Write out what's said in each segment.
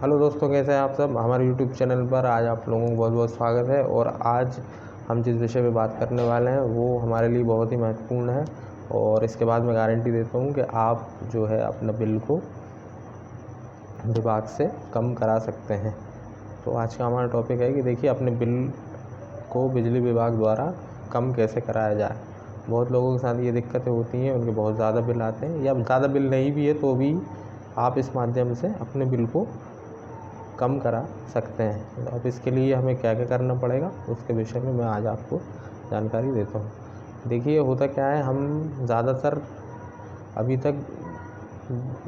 Hello दोस्तों, कैसे हैं आप सब। हमारे यूट्यूब चैनल पर आज आप लोगों को बहुत बहुत स्वागत है। और आज हम जिस विषय पे बात करने वाले हैं वो हमारे लिए बहुत ही महत्वपूर्ण है और इसके बाद मैं गारंटी देता हूँ कि आप जो है अपना बिल को विभाग से कम करा सकते हैं। तो आज का हमारा टॉपिक है कि देखिए अपने बिल को बिजली विभाग द्वारा कम कैसे कराया जाए। बहुत लोगों के साथ ये दिक्कतें होती हैं, उनके बहुत ज़्यादा बिल आते हैं या ज़्यादा बिल नहीं भी है तो भी आप इस माध्यम से अपने बिल को कम करा सकते हैं। अब इसके लिए हमें क्या क्या करना पड़ेगा उसके विषय में मैं आज आपको जानकारी देता हूँ। देखिए होता क्या है, हम ज़्यादातर अभी तक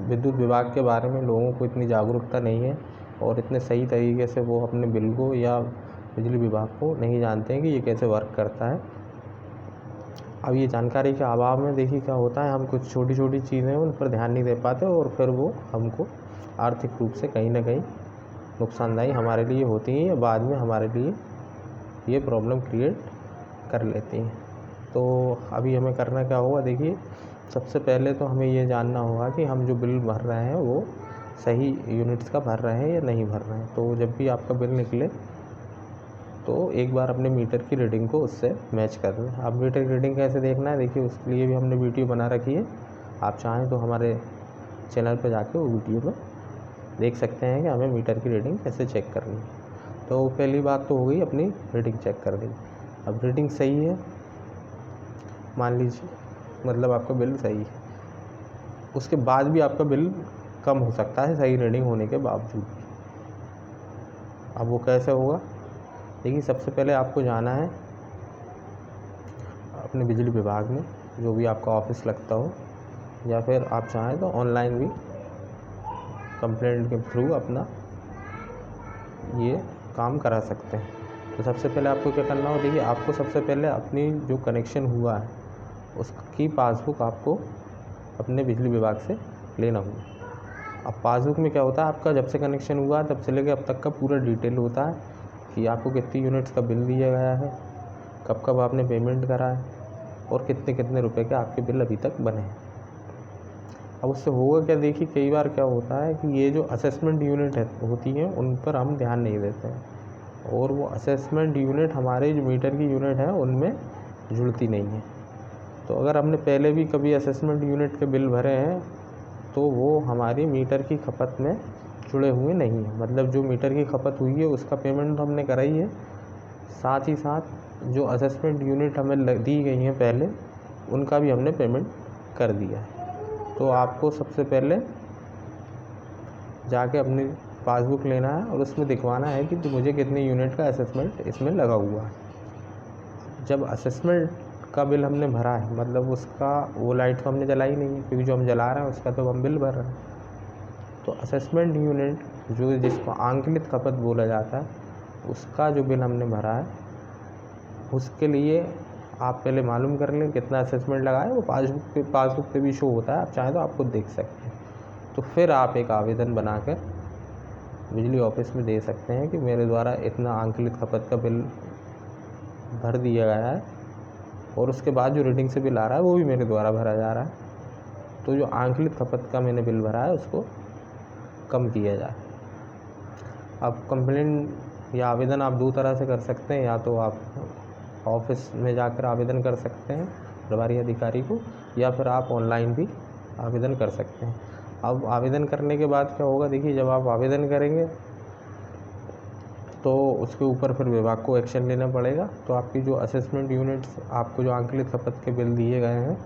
विद्युत विभाग के बारे में लोगों को इतनी जागरूकता नहीं है और इतने सही तरीके से वो अपने बिल को या बिजली विभाग को नहीं जानते हैं कि ये कैसे वर्क करता है। अब ये जानकारी के अभाव में देखिए क्या होता है, हम कुछ छोटी छोटी चीज़ें उन पर ध्यान नहीं दे पाते और फिर वो हमको आर्थिक रूप से कहीं ना कहीं नुकसानदायी हमारे लिए होती हैं या बाद में हमारे लिए ये प्रॉब्लम क्रिएट कर लेती हैं। तो अभी हमें करना क्या होगा, देखिए सबसे पहले तो हमें ये जानना होगा कि हम जो बिल भर रहे हैं वो सही यूनिट्स का भर रहे हैं या नहीं भर रहे हैं। तो जब भी आपका बिल निकले तो एक बार अपने मीटर की रीडिंग को उससे मैच कर लें। अब मीटर की रीडिंग कैसे देखना है, देखिए उसके लिए भी हमने वीडियो बना रखी है। आप चाहें तो हमारे चैनल पर जाके वो वीडियो में देख सकते हैं कि हमें मीटर की रीडिंग कैसे चेक करनी है। तो पहली बात तो हो गई अपनी रीडिंग चेक कर दी। अब रीडिंग सही है, मान लीजिए मतलब आपका बिल सही है, उसके बाद भी आपका बिल कम हो सकता है सही रीडिंग होने के बावजूद भी। अब वो कैसे होगा, देखिए सबसे पहले आपको जाना है अपने बिजली विभाग में, जो भी आपका ऑफिस लगता हो, या फिर आप चाहें तो ऑनलाइन भी कंप्लेंट के थ्रू अपना ये काम करा सकते हैं। तो सबसे पहले आपको क्या करना हो, देखिए आपको सबसे पहले अपनी जो कनेक्शन हुआ है उसकी पासबुक आपको अपने बिजली विभाग से लेना होगा। अब पासबुक में क्या होता है, आपका जब से कनेक्शन हुआ तब से लेकर अब तक का पूरा डिटेल होता है कि आपको कितनी यूनिट्स का बिल दिया गया है, कब कब आपने पेमेंट करा है और कितने कितने रुपए के आपके बिल अभी तक बने हैं। अब उससे होगा क्या, देखिए कई बार क्या होता है कि ये जो असेसमेंट यूनिट होती हैं उन पर हम ध्यान नहीं देते हैं और वो असेसमेंट यूनिट हमारे जो मीटर की यूनिट है उनमें जुड़ती नहीं है। तो अगर हमने पहले भी कभी असेसमेंट यूनिट के बिल भरे हैं तो वो हमारी मीटर की खपत में जुड़े हुए नहीं हैं। मतलब जो मीटर की खपत हुई है उसका पेमेंट तो हमने करा ही है, साथ ही साथ जो असेसमेंट यूनिट हमें दी गई हैं पहले उनका भी हमने पेमेंट कर दिया है। तो आपको सबसे पहले जाके अपनी पासबुक लेना है और उसमें दिखवाना है कि मुझे कितने यूनिट का असेसमेंट इसमें लगा हुआ है। जब असेसमेंट का बिल हमने भरा है, मतलब उसका वो लाइट तो हमने जलाई नहीं है क्योंकि जो हम जला रहे हैं उसका तो हम बिल भर रहे हैं। तो असेसमेंट यूनिट जो जिसको आंकलित खपत बोला जाता है उसका जो बिल हमने भरा है उसके लिए आप पहले मालूम कर लें कितना असेसमेंट लगा है। वो पासबुक पे भी शो होता है, आप चाहें तो आप खुद देख सकते हैं। तो फिर आप एक आवेदन बनाकर बिजली ऑफिस में दे सकते हैं कि मेरे द्वारा इतना आंकलित खपत का बिल भर दिया गया है और उसके बाद जो रीडिंग से बिल आ रहा है वो भी मेरे द्वारा भरा जा रहा है। तो जो आंकलित खपत का मैंने बिल भरा है उसको कम किया जाए। अब कंप्लेन या आवेदन आप दो तरह से कर सकते हैं, या तो आप ऑफिस में जाकर आवेदन कर सकते हैं प्रभारी अधिकारी को, या फिर आप ऑनलाइन भी आवेदन कर सकते हैं। अब आवेदन करने के बाद क्या होगा, देखिए जब आप आवेदन करेंगे तो उसके ऊपर फिर विभाग को एक्शन लेना पड़ेगा। तो आपकी जो असेसमेंट यूनिट्स आपको जो आंकलित खपत के बिल दिए गए हैं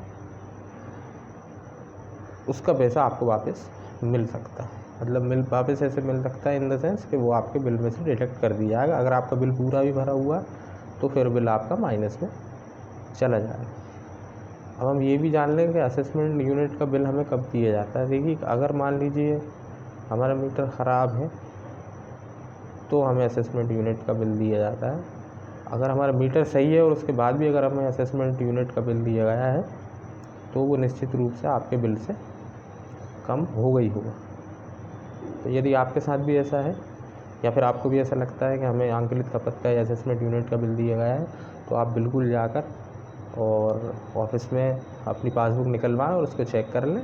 उसका पैसा आपको वापस मिल सकता है। मतलब वापस ऐसे मिल सकता है इन द सेंस कि वो आपके बिल में से डिडक्ट कर दिया जाएगा। अगर आपका बिल पूरा भी भरा हुआ तो फिर बिल आपका माइनस में चला जाएगा। अब हम ये भी जान लें कि असेसमेंट यूनिट का बिल हमें कब दिया जाता है। देखिए अगर मान लीजिए हमारा मीटर ख़राब है तो हमें असेसमेंट यूनिट का बिल दिया जाता है। अगर हमारा मीटर सही है और उसके बाद भी अगर हमें असेसमेंट यूनिट का बिल दिया गया है तो वो निश्चित रूप से आपके बिल से कम होगा ही होगा। तो यदि आपके साथ भी ऐसा है या फिर आपको भी ऐसा लगता है कि हमें आंकलित खपत का या असेसमेंट यूनिट का बिल दिया गया है, तो आप बिल्कुल जाकर और ऑफिस में अपनी पासबुक निकलवाएं और उसको चेक कर लें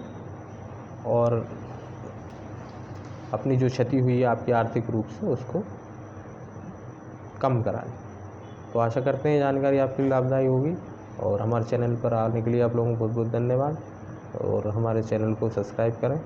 और अपनी जो क्षति हुई है आपकी आर्थिक रूप से उसको कम करा लें। तो आशा करते हैं जानकारी आपके लिए लाभदायी होगी, और हमारे चैनल पर आने के लिए आप लोगों को बहुत बहुत धन्यवाद, और हमारे चैनल को सब्सक्राइब करें।